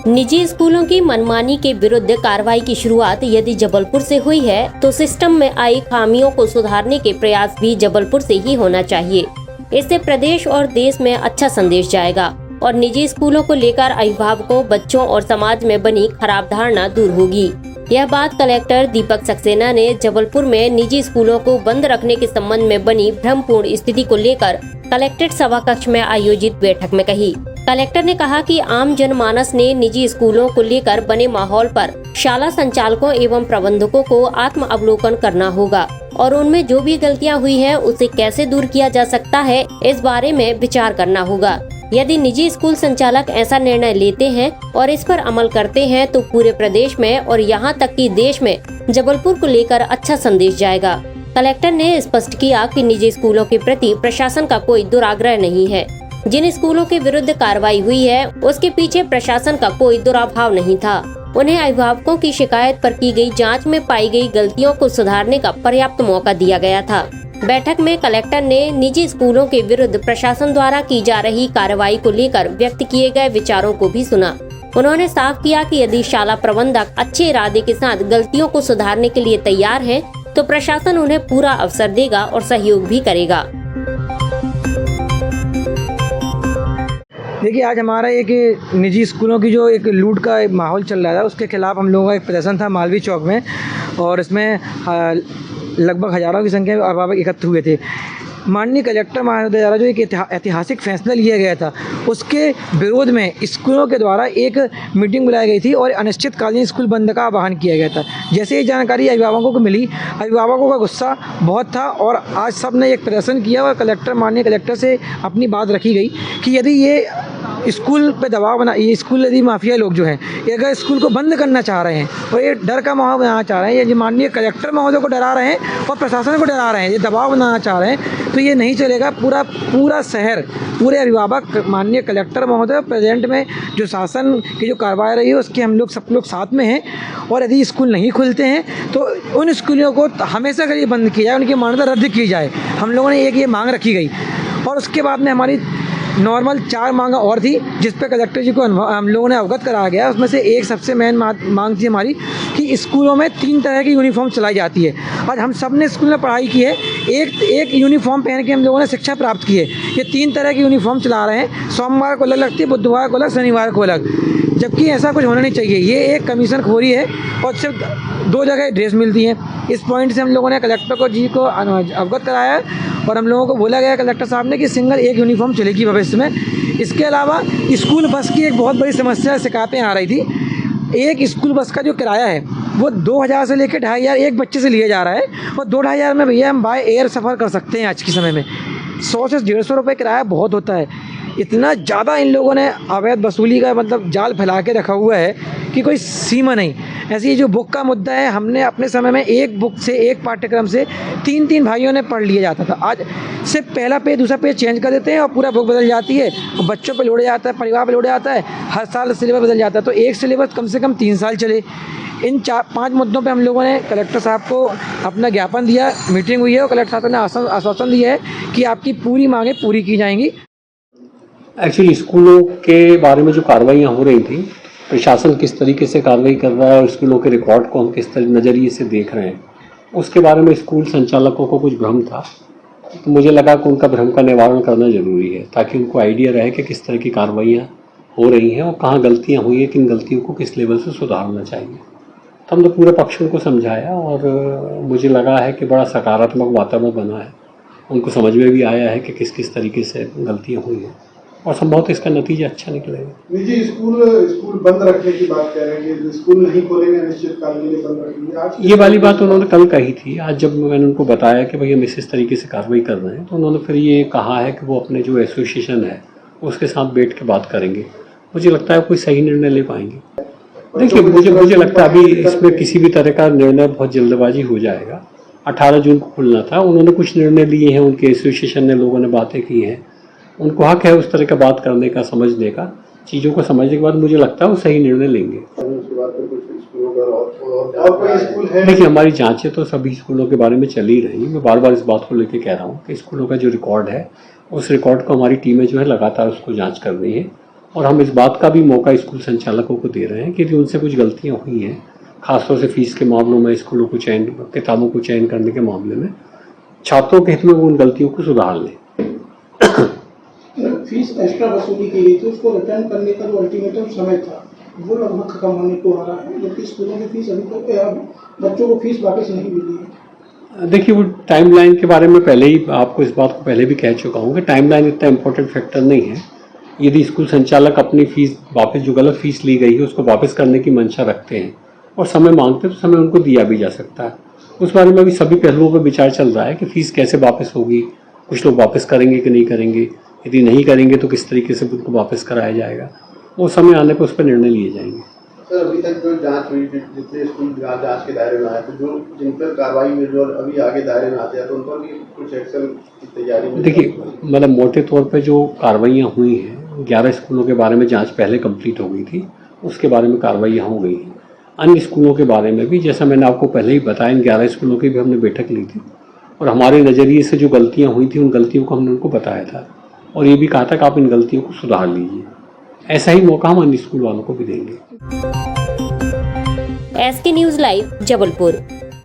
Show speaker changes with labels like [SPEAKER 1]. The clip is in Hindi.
[SPEAKER 1] निजी स्कूलों की मनमानी के विरुद्ध कार्रवाई की शुरुआत यदि जबलपुर से हुई है तो सिस्टम में आई खामियों को सुधारने के प्रयास भी जबलपुर से ही होना चाहिए। इससे प्रदेश और देश में अच्छा संदेश जाएगा और निजी स्कूलों को लेकर अभिभावकों, बच्चों और समाज में बनी खराब धारणा दूर होगी। यह बात कलेक्टर दीपक सक्सेना ने जबलपुर में निजी स्कूलों को बंद रखने के संबंध में बनी भ्रमपूर्ण स्थिति को लेकर कलेक्ट्रेट सभा कक्ष में आयोजित बैठक में कही। कलेक्टर ने कहा कि आम जनमानस ने निजी स्कूलों को लेकर बने माहौल पर शाला संचालकों एवं प्रबंधकों को आत्म अवलोकन करना होगा और उनमें जो भी गलतियां हुई हैं उसे कैसे दूर किया जा सकता है, इस बारे में विचार करना होगा। यदि निजी स्कूल संचालक ऐसा निर्णय लेते हैं और इस पर अमल करते हैं तो पूरे प्रदेश में और यहाँ तक कि देश में जबलपुर को लेकर अच्छा संदेश जाएगा। कलेक्टर ने स्पष्ट किया कि निजी स्कूलों के प्रति प्रशासन का कोई दुराग्रह नहीं है। जिन स्कूलों के विरुद्ध कार्रवाई हुई है उसके पीछे प्रशासन का कोई दुराभाव नहीं था। उन्हें अभिभावकों की शिकायत पर की गई जांच में पाई गई गलतियों को सुधारने का पर्याप्त मौका दिया गया था। बैठक में कलेक्टर ने निजी स्कूलों के विरुद्ध प्रशासन द्वारा की जा रही कार्रवाई को लेकर व्यक्त किए गए विचारों को भी सुना। उन्होंने साफ किया कि यदि शाला प्रबंधक अच्छे इरादे के साथ गलतियों को सुधारने के लिए तैयार है तो प्रशासन उन्हें पूरा अवसर देगा और सहयोग भी करेगा।
[SPEAKER 2] देखिए, आज हमारा एक निजी स्कूलों की जो एक लूट का माहौल चल रहा था उसके खिलाफ हम लोगों का एक प्रदर्शन था मालवीय चौक में और इसमें लगभग हज़ारों की संख्या में अभिभावक एकत्र हुए थे। माननीय कलेक्टर महोदय द्वारा जो एक ऐतिहासिक फैसला लिया गया था उसके विरोध में स्कूलों के द्वारा एक मीटिंग बुलाई गई थी और अनिश्चितकालीन स्कूल बंद का आह्वान किया गया था। जैसे ही जानकारी अभिभावकों को मिली, अभिभावकों का गुस्सा बहुत था और आज सब ने एक प्रदर्शन किया और माननीय कलेक्टर से अपनी बात रखी गई कि यदि ये स्कूल पे दबाव बना, ये स्कूल यदि माफिया लोग जो हैं ये अगर स्कूल को बंद करना चाह रहे हैं और ये डर का माहौल बनाना चाह रहे हैं, ये माननीय कलेक्टर महोदय को डरा रहे हैं और प्रशासन को डरा रहे हैं, ये दबाव बनाना चाह रहे हैं, तो ये नहीं चलेगा। पूरा शहर, पूरे अभिभावक माननीय कलेक्टर महोदय प्रेजेंट में जो शासन की जो कार्रवाई रही है उसके हम लोग सब लोग साथ में हैं और यदि स्कूल नहीं खुलते हैं तो उन स्कूलों को हमेशा के लिए बंद किया जाए, उनकी मान्यता रद्द की जाए। हम लोगों ने एक ये मांग रखी गई और उसके बाद में हमारी नॉर्मल 4 मांगा और थी जिस पे कलेक्टर जी को हम लोगों ने अवगत कराया गया। उसमें से एक सबसे मेन मांग थी हमारी कि स्कूलों में 3 तरह की यूनिफॉर्म चलाई जाती है। आज हम सब ने स्कूल में पढ़ाई की है, एक यूनिफॉर्म पहन के हम लोगों ने शिक्षा प्राप्त की है। ये 3 तरह की यूनिफॉर्म चला रहे हैं, सोमवार को अलग लगती है, बुधवार को अलग, शनिवार को अलग, जबकि ऐसा कुछ होना नहीं चाहिए। ये एक कमीशन खोरी है और सिर्फ 2 जगह ड्रेस मिलती हैं। इस पॉइंट से हम लोगों ने कलेक्टर जी को अवगत कराया है और हम लोगों को बोला गया कलेक्टर साहब ने कि सिंगल एक यूनिफॉर्म चलेगी भविष्य में। इसके अलावा स्कूल बस की एक बहुत बड़ी समस्या, शिकायतें आ रही थी। एक स्कूल बस का जो किराया है वो 2000 से लेकर 2500 एक बच्चे से लिया जा रहा है और 2-2500 में भैया हम बाय एयर सफ़र कर सकते हैं। आज के समय में 100 से 150 रुपये किराया बहुत होता है। इतना ज़्यादा इन लोगों ने अवैध वसूली का जाल फैला के रखा हुआ है कि कोई सीमा नहीं। ऐसे ही जो बुक का मुद्दा है, हमने अपने समय में एक बुक से, एक पाठ्यक्रम से 3-3 भाइयों ने पढ़ लिया जाता था। आज सिर्फ पहला पेज दूसरा पेज चेंज कर देते हैं और पूरा बुक बदल जाती है और बच्चों पे लोड़ा जाता है, परिवार पे लोड़ा जाता है, हर साल सिलेबस बदल जाता है। तो एक सिलेबस कम से कम 3 साल चले। इन 4-5 मुद्दों पे हम लोगों ने कलेक्टर साहब को अपना ज्ञापन दिया, मीटिंग हुई है और कलेक्टर साहब ने आश्वासन दिया है कि आपकी पूरी मांगें पूरी की जाएंगी।
[SPEAKER 3] एक्चुअली स्कूलों के बारे में जो कार्रवाइयाँ हो रही थी, प्रशासन किस तरीके से कार्रवाई कर रहा है और स्कूलों के रिकॉर्ड को हम किस नज़रिए से देख रहे हैं, उसके बारे में स्कूल संचालकों को कुछ भ्रम था। तो मुझे लगा कि उनका भ्रम का निवारण करना ज़रूरी है ताकि उनको आइडिया रहे कि किस तरह की कार्रवाइयाँ हो रही हैं और कहाँ गलतियाँ हुई हैं, किन गलतियों को किस लेवल से सुधारना चाहिए। तो हमने पूरे पक्षों को समझाया और मुझे लगा है कि बड़ा सकारात्मक वातावरण बना है। उनको समझ में भी आया है कि किस किस तरीके से गलतियाँ हुई हैं और संभवतः इसका नतीजा अच्छा निकलेगा।
[SPEAKER 4] निजी स्कूल बंद रखने की बात कह रहे हैं कि स्कूल नहीं खोलेंगे, अनिश्चितकाल के लिए बंद रखेंगे। आज
[SPEAKER 3] ये वाली बात उन्होंने कल कही थी। आज जब मैंने उनको बताया कि भाई हम इस तरीके से कार्रवाई कर रहे हैं तो उन्होंने फिर ये कहा है कि वो अपने जो एसोसिएशन है उसके साथ बैठ के बात करेंगे। मुझे लगता है कोई सही निर्णय ले पाएंगे। देखिए, मुझे लगता है अभी इसमें किसी भी तरह का निर्णय बहुत जल्दबाजी हो जाएगा। 18 जून को खुलना था, उन्होंने कुछ निर्णय लिए हैं, उनके एसोसिएशन ने, लोगों ने बातें की हैं, उनको हक है उस तरह का बात करने का, समझने का। चीज़ों को समझने के बाद मुझे लगता है वो सही निर्णय लेंगे। देखिए, हमारी जांचें तो सभी स्कूलों के बारे में चल ही रही। मैं बार बार इस बात को लेकर कह रहा हूँ कि स्कूलों का जो रिकॉर्ड है उस रिकॉर्ड को हमारी टीमें जो है लगातार उसको जाँच कर रही है और हम इस बात का भी मौका स्कूल संचालकों को दे रहे हैं कि यदि उनसे कुछ गलतियाँ हुई हैं, खासतौर से फीस के मामलों में, स्कूलों को चयन, किताबों को चयन करने के मामले में, छात्रों के हित में वो उन गलतियों को सुधार लें।
[SPEAKER 4] फीस एक्स्ट्रा वसूली की गई थी, उसको रिटर्न करने का जो अल्टीमेटम समय था वो लगभग खत्म होने को आ रहा है, जबकि स्कूलों की फीस अभी तक बच्चों को फीस वापस नहीं मिली है।
[SPEAKER 3] देखिए, वो टाइमलाइन के बारे में पहले ही आपको इस बात को पहले भी कह चुका हूँ कि टाइमलाइन इतना इम्पोर्टेंट फैक्टर नहीं है। यदि स्कूल संचालक अपनी फीस वापस, जो गलत फीस ली गई है उसको वापस करने की मंशा रखते हैं और समय मांगते हैं तो समय उनको दिया भी जा सकता है। उस बारे में अभी सभी पहलुओं पर विचार चल रहा है कि फ़ीस कैसे वापस होगी, कुछ लोग वापस करेंगे कि नहीं करेंगे, यदि नहीं करेंगे तो किस तरीके से उनको वापस कराया जाएगा। वो समय आने पर उस पर निर्णय लिए जाएंगे।
[SPEAKER 5] सर, अभी तक जो जांच हुई, जितने स्कूल जांच के दायरे में आए, तो जो जिन पर कार्रवाई हुई, जो अभी आगे दायरे में आते हैं, तो उन पर भी कुछ एक्शन की तैयारी में?
[SPEAKER 3] देखिए, मतलब मोटे तौर पे जो कार्रवाइयाँ हुई हैं, 11 स्कूलों के बारे में जांच पहले कंप्लीट हो गई थी, उसके बारे में कार्रवाइयाँ हो गई हैं। अन्य स्कूलों के बारे में भी, जैसा मैंने आपको पहले ही बताया, इन 11 स्कूलों की भी हमने बैठक ली थी और हमारे नज़रिए से जो गलतियाँ हुई थी उन गलतियों को हमने उनको बताया था और ये भी कहा था कि आप इन गलतियों को सुधार लीजिए। ऐसा ही मौका हम अन्य स्कूल वालों को भी देंगे।
[SPEAKER 1] SK news live Jabalpur.